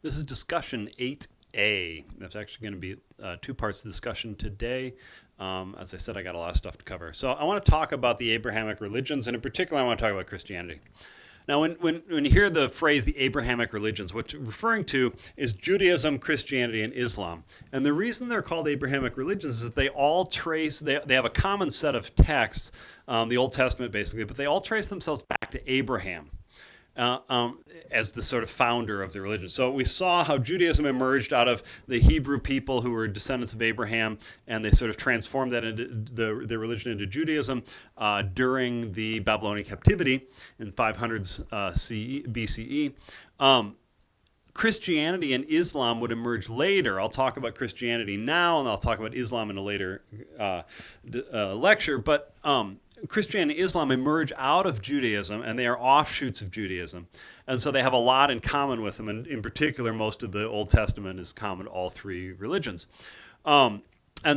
This is discussion 8A. That's actually going to be two parts of the discussion today. As I said, I got a lot of stuff to cover. So I want to talk about the Abrahamic religions, and in particular, I want to talk about Christianity. Now, when you hear the phrase the Abrahamic religions, what you're referring to is Judaism, Christianity, and Islam. And the reason they're called Abrahamic religions is that they all trace, they have a common set of texts, the Old Testament basically, but they all trace themselves back to Abraham. As the sort of founder of the religion. So we saw how Judaism emerged out of the Hebrew people who were descendants of Abraham, and they sort of transformed that into the religion into Judaism during the Babylonian captivity in 500s BCE. Christianity and Islam would emerge later. I'll talk about Christianity now, and I'll talk about Islam in a later lecture, but Christianity and Islam emerge out of Judaism, and they are offshoots of Judaism. And so they have a lot in common with them, and in particular, most of the Old Testament is common to all three religions. And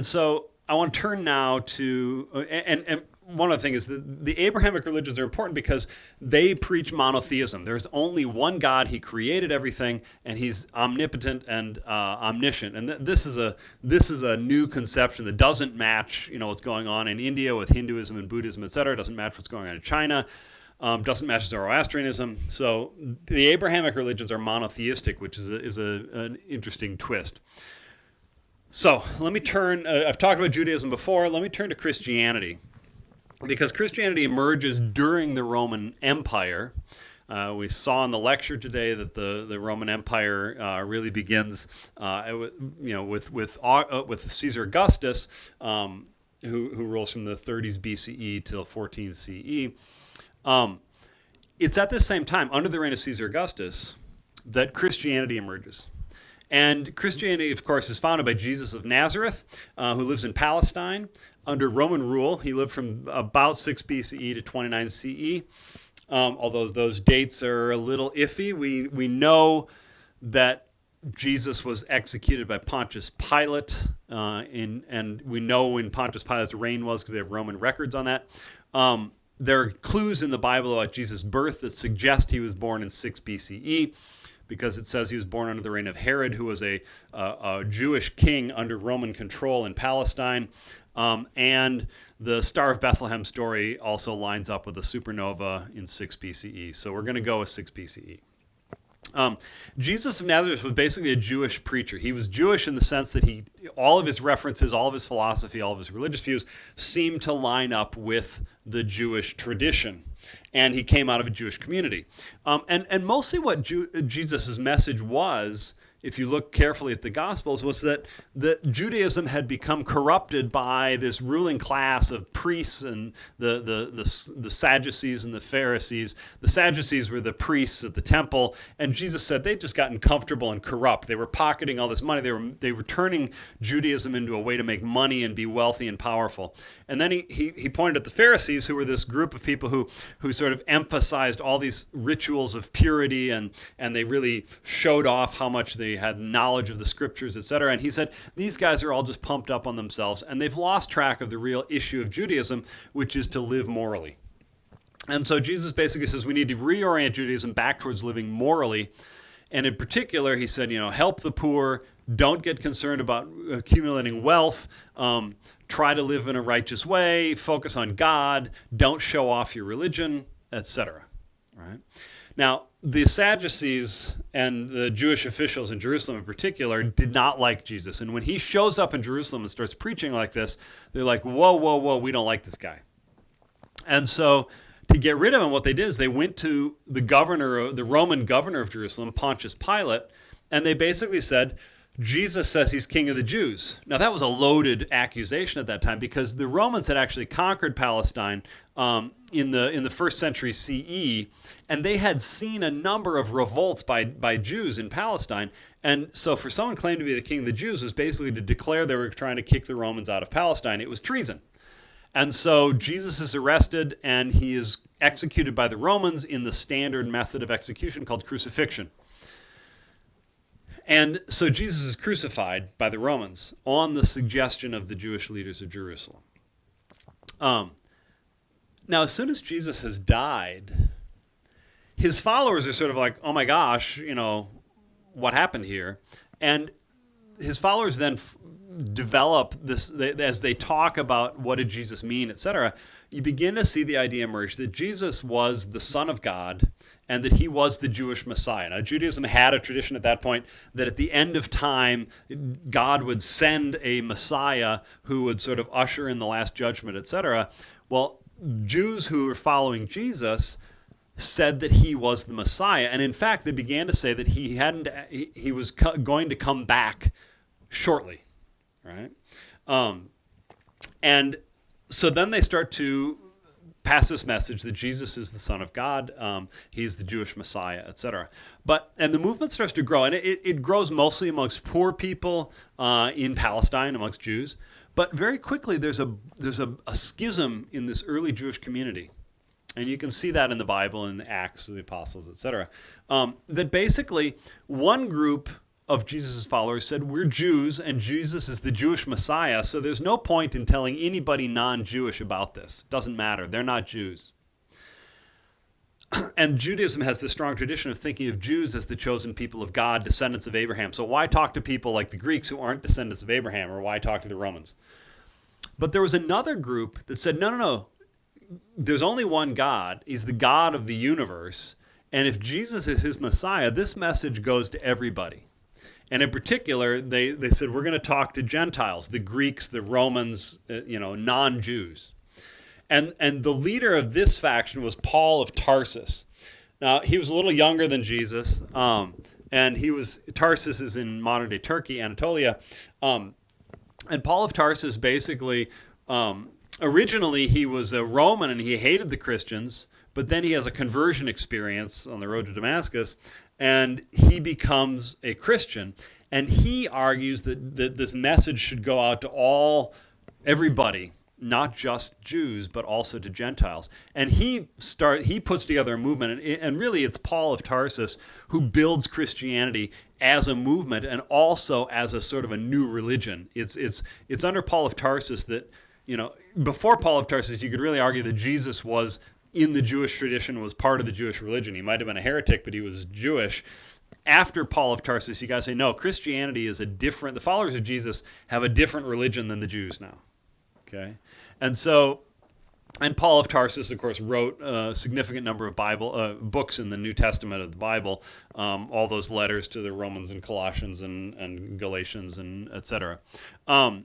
so I want to turn now to, and one other thing is that the Abrahamic religions are important because they preach monotheism. There's only one God. He created everything, and he's omnipotent and omniscient. And this is a new conception that doesn't match, what's going on in India with Hinduism and Buddhism, et cetera. It doesn't match what's going on in China. Doesn't match Zoroastrianism. So the Abrahamic religions are monotheistic, which is an interesting twist. So let me turn. I've talked about Judaism before. Let me turn to Christianity. Because Christianity emerges during the Roman Empire. We saw in the lecture today that the Roman Empire really begins, with Caesar Augustus, who rules from the 30s BCE till 14 CE. It's at this same time, under the reign of Caesar Augustus, that Christianity emerges. And Christianity, of course, is founded by Jesus of Nazareth, who lives in Palestine. Under Roman rule, he lived from about 6 BCE to 29 CE. Although those dates are a little iffy, we know that Jesus was executed by Pontius Pilate, and we know when Pontius Pilate's reign was because we have Roman records on that. There are clues in the Bible about Jesus' birth that suggest he was born in 6 BCE. Because it says he was born under the reign of Herod, who was a Jewish king under Roman control in Palestine. And the Star of Bethlehem story also lines up with a supernova in 6 BCE. So we're going to go with 6 BCE. Jesus of Nazareth was basically a Jewish preacher. He was Jewish in the sense that all of his references, all of his philosophy, all of his religious views seemed to line up with the Jewish tradition. And he came out of a Jewish community. And mostly what Jesus' message was, if you look carefully at the Gospels, was that Judaism had become corrupted by this ruling class of priests and the Sadducees and the Pharisees. The Sadducees were the priests at the temple, and Jesus said they'd just gotten comfortable and corrupt. They were pocketing all this money. They were turning Judaism into a way to make money and be wealthy and powerful. And then he pointed at the Pharisees, who were this group of people who sort of emphasized all these rituals of purity, and they really showed off how much they had knowledge of the scriptures, etc. And he said, these guys are all just pumped up on themselves, and they've lost track of the real issue of Judaism, which is to live morally. And so Jesus basically says we need to reorient Judaism back towards living morally. And in particular, he said, help the poor, don't get concerned about accumulating wealth, try to live in a righteous way, focus on God, don't show off your religion, etc. Right? Now, the Sadducees and the Jewish officials in Jerusalem in particular did not like Jesus. And when he shows up in Jerusalem and starts preaching like this, they're like, whoa, we don't like this guy. And so to get rid of him, what they did is they went to the Roman governor of Jerusalem, Pontius Pilate, and they basically said, Jesus says he's king of the Jews. Now, that was a loaded accusation at that time because the Romans had actually conquered Palestine in the first century CE, and they had seen a number of revolts by Jews in Palestine. And so for someone claimed to be the king of the Jews was basically to declare they were trying to kick the Romans out of Palestine. It was treason. And so Jesus is arrested, and he is executed by the Romans in the standard method of execution called crucifixion. And so Jesus is crucified by the Romans on the suggestion of the Jewish leaders of Jerusalem. Now, as soon as Jesus has died, his followers are sort of like, oh my gosh, what happened here. And his followers then develop this, as they talk about what did Jesus mean, etc. You begin to see the idea emerge that Jesus was the Son of God and that he was the Jewish Messiah. Now, Judaism had a tradition at that point that at the end of time, God would send a Messiah who would sort of usher in the last judgment, etc. Well, Jews who were following Jesus said that he was the Messiah, and in fact, they began to say that he was going to come back shortly, right? And so then they start to pass this message that Jesus is the Son of God, he's the Jewish Messiah, etc. And the movement starts to grow, and it grows mostly amongst poor people in Palestine, amongst Jews. But very quickly, there's a schism in this early Jewish community, and you can see that in the Bible, in the Acts of the Apostles, etc. That basically one group of Jesus' followers said, we're Jews, and Jesus is the Jewish Messiah, so there's no point in telling anybody non-Jewish about this. It doesn't matter. They're not Jews. And Judaism has this strong tradition of thinking of Jews as the chosen people of God, descendants of Abraham. So why talk to people like the Greeks who aren't descendants of Abraham, or why talk to the Romans? But there was another group that said, no. There's only one God. He's the God of the universe. And if Jesus is his Messiah, this message goes to everybody. And in particular, they said, we're going to talk to Gentiles, the Greeks, the Romans, non-Jews. And the leader of this faction was Paul of Tarsus. Now, he was a little younger than Jesus, and Tarsus is in modern-day Turkey, Anatolia. And Paul of Tarsus basically, originally he was a Roman and he hated the Christians, but then he has a conversion experience on the road to Damascus, and he becomes a Christian. And he argues that this message should go out to everybody, not just Jews, but also to Gentiles. And he puts together a movement, and really it's Paul of Tarsus who builds Christianity as a movement and also as a sort of a new religion. It's under Paul of Tarsus that, before Paul of Tarsus, you could really argue that Jesus was in the Jewish tradition, was part of the Jewish religion. He might have been a heretic, but he was Jewish. After Paul of Tarsus, you got to say, no, Christianity is the followers of Jesus have a different religion than the Jews now. Okay? And Paul of Tarsus, of course, wrote a significant number of books in the New Testament of the Bible, all those letters to the Romans and Colossians and Galatians and etc. And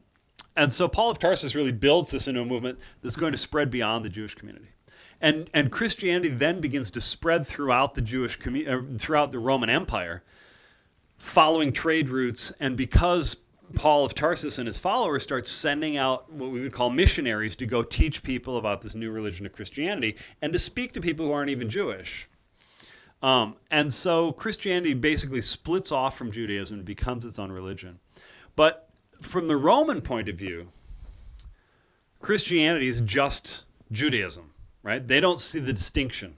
so Paul of Tarsus really builds this into a movement that's going to spread beyond the Jewish community. And Christianity then begins to spread throughout the throughout the Roman Empire, following trade routes. And because Paul of Tarsus and his followers start sending out what we would call missionaries to go teach people about this new religion of Christianity and to speak to people who aren't even Jewish. And so Christianity basically splits off from Judaism and becomes its own religion. But from the Roman point of view, Christianity is just Judaism. Right? They don't see the distinction.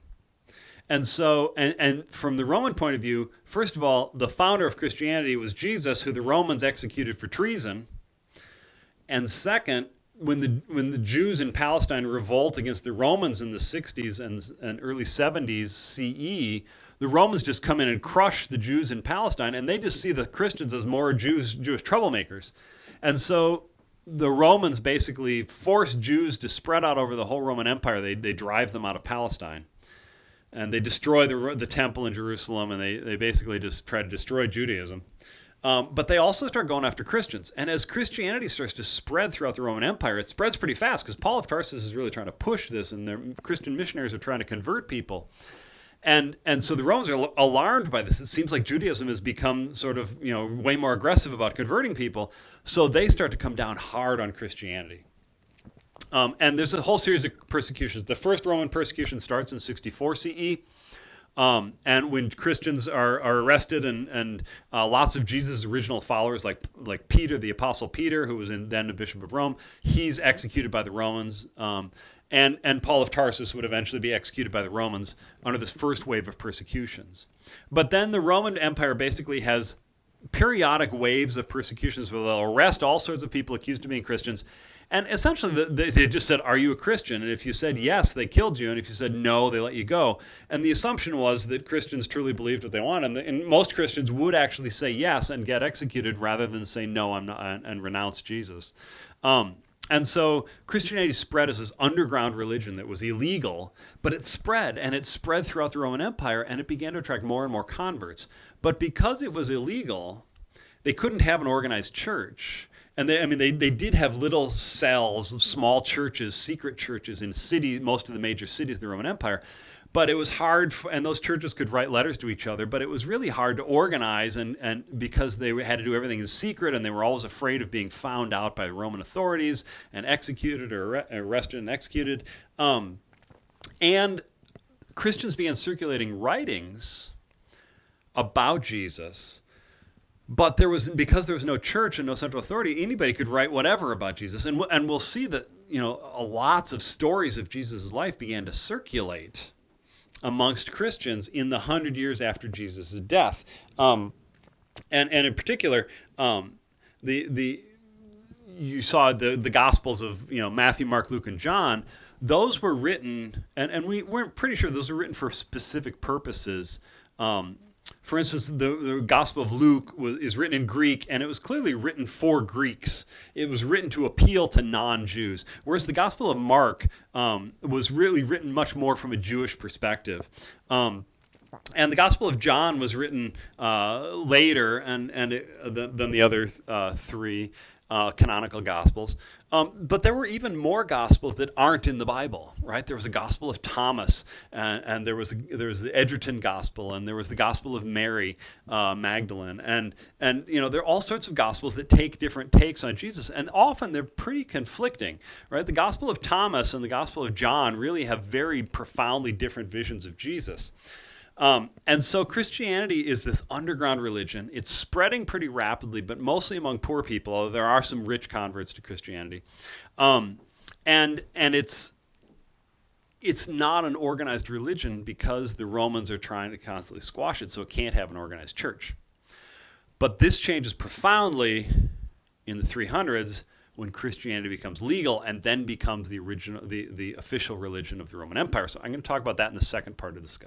And so, and from the Roman point of view, first of all, the founder of Christianity was Jesus, who the Romans executed for treason. And second, when the Jews in Palestine revolt against the Romans in the 60s and early 70s CE, the Romans just come in and crush the Jews in Palestine, and they just see the Christians as more Jewish troublemakers. And so the Romans basically force Jews to spread out over the whole Roman Empire. They drive them out of Palestine. And they destroy the temple in Jerusalem, and they basically just try to destroy Judaism. But they also start going after Christians. And as Christianity starts to spread throughout the Roman Empire, it spreads pretty fast because Paul of Tarsus is really trying to push this, and the Christian missionaries are trying to convert people. And so the Romans are alarmed by this. It seems like Judaism has become sort of, way more aggressive about converting people. So they start to come down hard on Christianity. And there's a whole series of persecutions. The first Roman persecution starts in 64 CE. And when Christians are arrested and lots of Jesus' original followers, like Peter, the Apostle Peter, who was then the Bishop of Rome, he's executed by the Romans. And Paul of Tarsus would eventually be executed by the Romans under this first wave of persecutions. But then the Roman Empire basically has periodic waves of persecutions where they'll arrest all sorts of people accused of being Christians. And essentially, they just said, "Are you a Christian?" And if you said yes, they killed you. And if you said no, they let you go. And the assumption was that Christians truly believed what they wanted. And most Christians would actually say yes and get executed rather than say no, I'm not, and renounce Jesus. And so Christianity spread as this underground religion that was illegal, but it spread, and it spread throughout the Roman Empire, and it began to attract more and more converts. But because it was illegal, they couldn't have an organized church. And they did have little cells of small churches, secret churches in most of the major cities of the Roman Empire. But it was hard, and those churches could write letters to each other, but it was really hard to organize, and because they had to do everything in secret, and they were always afraid of being found out by Roman authorities and executed or arrested and executed. And Christians began circulating writings about Jesus, but because there was no church and no central authority, anybody could write whatever about Jesus. And we'll see that lots of stories of Jesus' life began to circulate amongst Christians in the 100 years after Jesus' death. And in particular, you saw the Gospels of Matthew, Mark, Luke, and John. Those were written, and we weren't pretty sure those were written for specific purposes. For instance, the Gospel of Luke is written in Greek, and it was clearly written for Greeks. It was written to appeal to non-Jews, whereas the Gospel of Mark was really written much more from a Jewish perspective. And the Gospel of John was written later than the other three canonical Gospels. But there were even more Gospels that aren't in the Bible, right? There was a Gospel of Thomas, and there was the Edgerton Gospel, and there was the Gospel of Mary Magdalene, and there are all sorts of Gospels that take different takes on Jesus, and often they're pretty conflicting, right? The Gospel of Thomas and the Gospel of John really have very profoundly different visions of Jesus. And so Christianity is this underground religion. It's spreading pretty rapidly, but mostly among poor people, although there are some rich converts to Christianity. And it's not an organized religion because the Romans are trying to constantly squash it, so it can't have an organized church. But this changes profoundly in the 300s when Christianity becomes legal and then becomes the official religion of the Roman Empire. So I'm going to talk about that in the second part of the discussion.